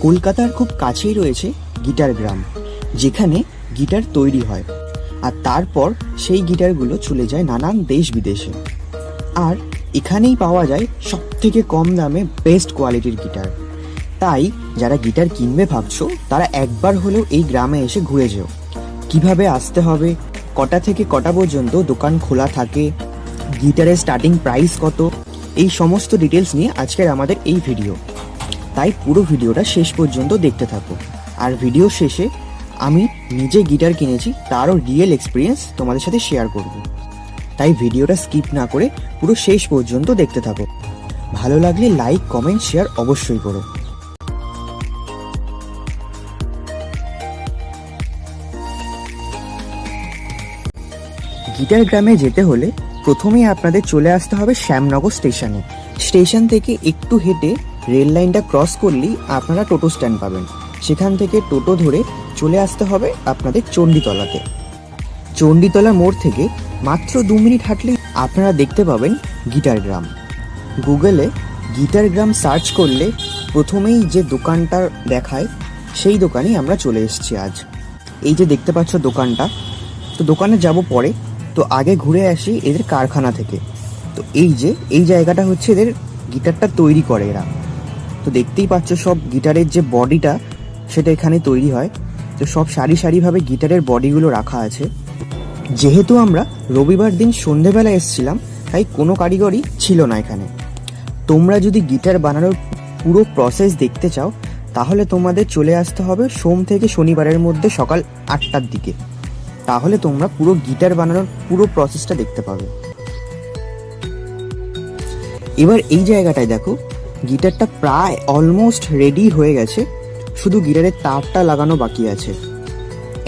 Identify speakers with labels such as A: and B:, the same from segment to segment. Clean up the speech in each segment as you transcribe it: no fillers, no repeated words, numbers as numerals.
A: কলকাতার খুব কাছেই রয়েছে গিটার গ্রাম, যেখানে গিটার তৈরি হয় আর তারপর সেই গিটারগুলো চলে যায় নানান দেশ বিদেশে। আর এখানেই পাওয়া যায় সব থেকে কম দামে বেস্ট কোয়ালিটির গিটার। তাই যারা গিটার কিনবে ভাবছো তারা একবার হলেও এই গ্রামে এসে ঘুরে যেও। কিভাবে আসতে হবে, কটা থেকে কটা পর্যন্ত দোকান খোলা থাকে, গিটারের স্টার্টিং প্রাইস কত, এই সমস্ত ডিটেলস নিয়ে আজকের আমাদের এই ভিডিও। তাই পুরো ভিডিওটা শেষ পর্যন্ত দেখতে থাকো। আর ভিডিও শেষে আমি নিজে গিটার কিনেছি তারও রিয়েল এক্সপিরিয়েন্স তোমাদের সাথে শেয়ার করব। তাই ভিডিওটা স্কিপ না করে পুরো শেষ পর্যন্ত দেখতে থাকো। ভালো লাগলে লাইক, কমেন্ট, শেয়ার অবশ্যই করো। গিটার গ্রামে যেতে হলে প্রথমেই আপনাদের চলে আসতে হবে শ্যামনগর স্টেশনে। স্টেশন থেকে একটু হেঁটে রেল লাইনটা ক্রস করলেই আপনারা টোটো স্ট্যান্ড পাবেন। সেখান থেকে টোটো ধরে চলে আসতে হবে আপনাদের চণ্ডীতলাতে। চণ্ডীতলা মোড় থেকে মাত্র 2 মিনিট হাঁটলেই আপনারা দেখতে পাবেন গিটার গ্রাম। গুগলে গিটার গ্রাম সার্চ করলে প্রথমেই যে দোকানটা দেখায় সেই দোকানেই আমরা চলে এসেছি আজ। এই যে দেখতে পাচ্ছ দোকানটা, তো দোকানে যাব পরে, তো আগে ঘুরে আসি এদের কারখানা থেকে। তো এই জায়গাটা হচ্ছে এদের গিটারটা তৈরি করে এরা। তো দেখতেই পাচ্ছ সব গিটারের যে বডিটা সেটা এখানে তৈরি হয়। তো সব সারি সারিভাবে গিটারের বডিগুলো রাখা আছে। যেহেতু আমরা রবিবার দিন সন্ধেবেলা এসেছিলাম তাই কোনো কারিগরই ছিল না এখানে। তোমরা যদি গিটার বানানোর পুরো প্রসেস দেখতে চাও তাহলে তোমাদের চলে আসতে হবে সোম থেকে শনিবারের মধ্যে সকাল 8টার দিকে। তাহলে তোমরা পুরো গিটার বানানোর পুরো প্রসেসটা দেখতে পাবে। এবার এই জায়গাটায় দেখো, গিটারটা প্রায় অলমোস্ট রেডি হয়ে গেছে, শুধু গিটারের তারটা লাগানো বাকি আছে।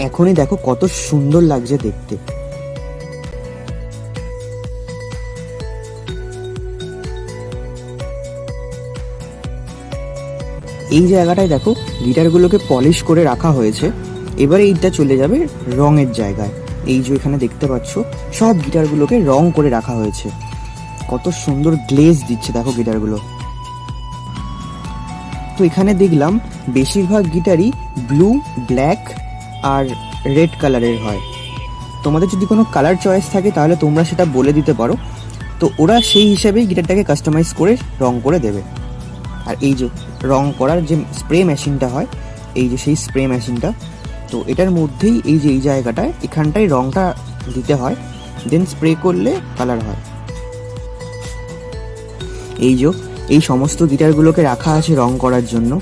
A: এখনই দেখো কত সুন্দর লাগছে দেখতে। এই জায়গাটায় দেখো গিটারগুলোকে পলিশ করে রাখা হয়েছে। এবারে এইটা চলে যাবে রঙের জায়গায়। এই যে এখানে দেখতে পাচ্ছ সব গিটারগুলোকে রং করে রাখা হয়েছে। কত সুন্দর গ্লেজ দিচ্ছে দেখো গিটারগুলো। তো এখানে দেখলাম বেশিরভাগ গিটারই ব্লু, ব্ল্যাক আর রেড কালারের হয়। তোমাদের যদি কোনো কালার চয়েস থাকে তাহলে তোমরা সেটা বলে দিতে পারো, তো ওরা সেই হিসাবেই গিটারটাকে কাস্টমাইজ করে রং করে দেবে। আর এই যে রং করার যে স্প্রে মেশিনটা হয়, এই যে সেই স্প্রে মেশিনটা, তো এটার মধ্যেই এই যে এই জায়গাটায় এখানটায় রংটা দিতে হয়, দেন স্প্রে করলে কালার হয়। এই যে এই সমস্ত গিটারগুলোকে রাখা আছে রং করার জন্য।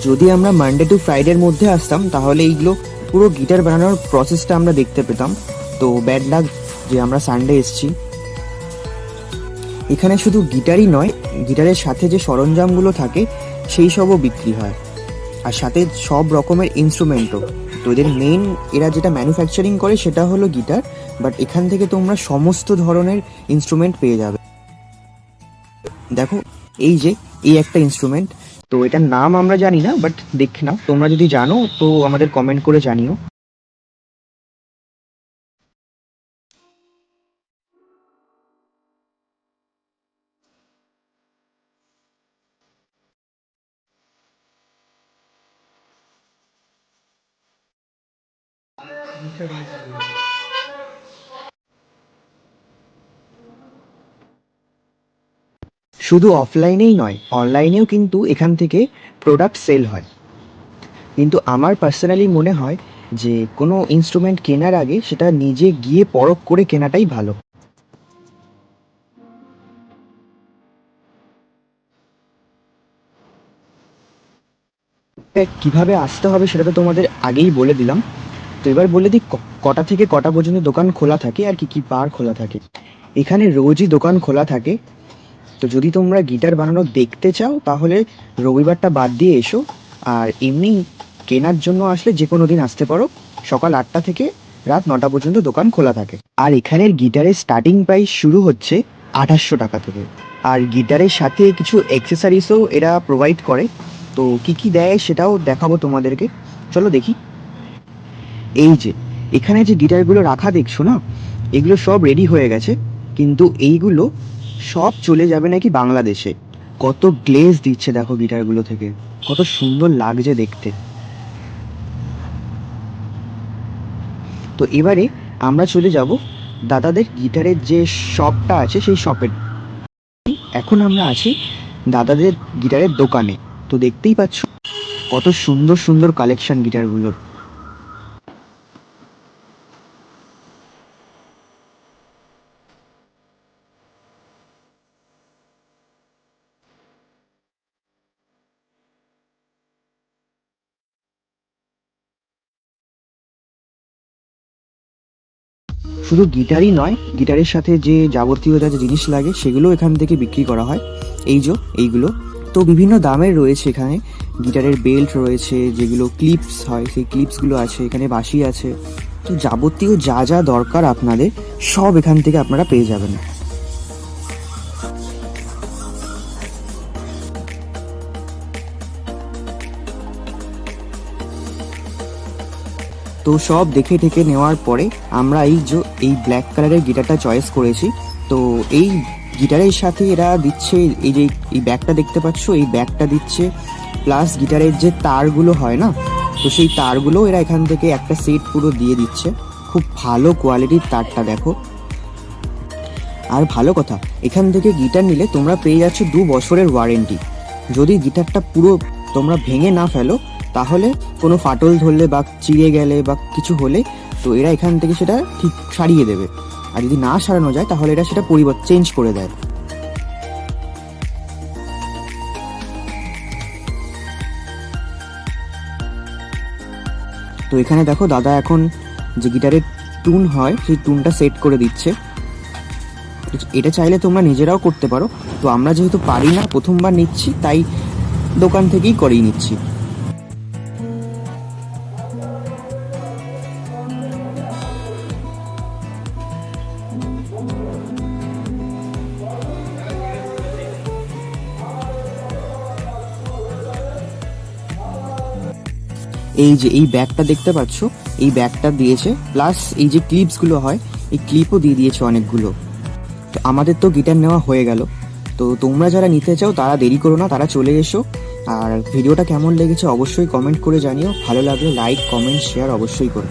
A: যদি আমরা মানডে টু ফ্রাইডের মধ্যে আসতাম তাহলে এইগুলো পুরো গিটার বানানোর প্রসেসটা আমরা দেখতে পেতাম। তো ব্যাড লাক যে আমরা সানডে এসেছি। এখানে শুধু গিটারই নয়, গিটারের সাথে যে সরঞ্জামগুলো থাকে সেই সবও বিক্রি হয়, আর সাথে সব রকমের ইনস্ট্রুমেন্টও। তো এদের মেইন এরা যেটা ম্যানুফ্যাকচারিং করে সেটা হলো গিটার, বাট এখান থেকে তোমরা সমস্ত ধরনের ইনস্ট্রুমেন্ট পেয়ে যাবে। দেখো এই যে এই একটা ইনস্ট্রুমেন্ট, তো এটার নাম আমরা জানি না, বাট দেখে নাও, তোমরা যদি জানো তো আমাদের কমেন্ট করে জানিও। শুধু অফলাইনেই নয়, অনলাইনেও কিন্তু এখান থেকে প্রোডাক্ট সেল হয়। কিন্তু আমার পার্সোনালি মনে হয় যে কোনো ইনস্ট্রুমেন্ট কেনার আগে সেটা নিজে গিয়ে পরখ করে কেনাটাই ভালো। কিভাবে আসতে হবে সেটা তো তোমাদের আগেই বলে দিলাম। তো এবার বলে দিই কটা থেকে কটা পর্যন্ত দোকান খোলা থাকে আর কি কি বার খোলা থাকে। এখানে রোজই দোকান খোলা থাকে। তো যদি তোমরা গিটার বানানো দেখতে চাও তাহলে রবিবারটা বাদ দিয়ে এসো। আর এমনি কেনার জন্য আসলে যে কোনো দিন আসতে পারো। সকাল 8টা থেকে রাত 9টা পর্যন্ত দোকান খোলা থাকে। আর এখানের গিটারের স্টার্টিং প্রাইস শুরু হচ্ছে 2800 টাকা থেকে। আর গিটারের সাথে কিছু অ্যাক্সেসরিজও এরা প্রোভাইড করে। তো কি কি দেয় সেটাও দেখাবো তোমাদেরকে, চলো দেখি। এই যে এখানে যে গিটারগুলো রাখা দেখছো না, এগুলো সব রেডি হয়ে গেছে, কিন্তু এইগুলো সব চলে যাবে নাকি বাংলাদেশে। কত গ্লেজ দিচ্ছে দেখো গিটারগুলো থেকে, কত সুন্দর লাগছে দেখতে। তো এবারে আমরা চলে যাব দাদাদের গিটারের যে শপটা আছে সেই শপের। এখন আমরা আছি দাদাদের গিটারের দোকানে। তো দেখতেই পাচ্ছ কত সুন্দর সুন্দর কালেকশন গিটারগুলোর। শুধু গিটারই নয়, গিটারের সাথে যে যাবতীয় যা জিনিস লাগে সেগুলো এখান থেকে বিক্রি করা হয়। এইগুলো তো বিভিন্ন দামের রয়েছে এখানে। গিটারের বেল্ট রয়েছে, যেগুলো ক্লিপস হয় সেই ক্লিপসগুলো আছে, এখানে বাঁশি আছে। তো যাবতীয় যা যা দরকার আপনাদের সব এখান থেকে আপনারা পেয়ে যাবেন। তো সব দেখে ঠেকে নেওয়ার পরে আমরা এই ব্ল্যাক কালারের গিটারটা চয়েস করেছি। তো এই গিটারের সাথে এরা দিচ্ছে এই যে এই ব্যাগটা দেখতে পাচ্ছ, এই ব্যাগটা দিচ্ছে, প্লাস গিটারের যে তারগুলো হয় না, তো সেই তারগুলো এরা এখান থেকে একটা সেট পুরো দিয়ে দিচ্ছে। খুব ভালো কোয়ালিটির তারটা দেখো। আর ভালো কথা, এখান থেকে গিটার নিলে তোমরা পেয়ে যাচ্ছ 2 বছরের ওয়ারেন্টি। যদি গিটারটা পুরো তোমরা ভেঙে না ফেলো, তাহলে কোনো ফাটল ধরলে বা চিড়ে গেলে বা কিছু হলে তো এরা এখান থেকে সেটা ঠিক সারিয়ে দেবে। আর যদি না সারানো যায় তাহলে এরা সেটা চেঞ্জ করে দেয়। তো এখানে দেখো দাদা এখন যে গিটারের টুন হয় সেই টুনটা সেট করে দিচ্ছে। এটা চাইলে তোমরা নিজেরাও করতে পারো। তো আমরা যেহেতু পারি না, প্রথমবার নিচ্ছি, তাই দোকান থেকেই করিয়ে নিচ্ছি। এই যে এই ব্যাগটা দেখতে পাচ্ছ, এই ব্যাগটা দিয়েছে, প্লাস এই যে ক্লিপসগুলো হয় এই ক্লিপও দিয়ে দিয়েছে অনেকগুলো। তো আমাদের তো গিটার নেওয়া হয়ে গেল। তো তোমরা যারা নিতে চাও তারা দেরি করো না, তারা চলে এসো। আর ভিডিওটা কেমন লেগেছে অবশ্যই কমেন্ট করে জানিও। ভালো লাগলে লাইক, কমেন্ট, শেয়ার অবশ্যই করো।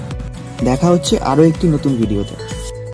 A: দেখা হচ্ছে আরও একটি নতুন ভিডিওতে।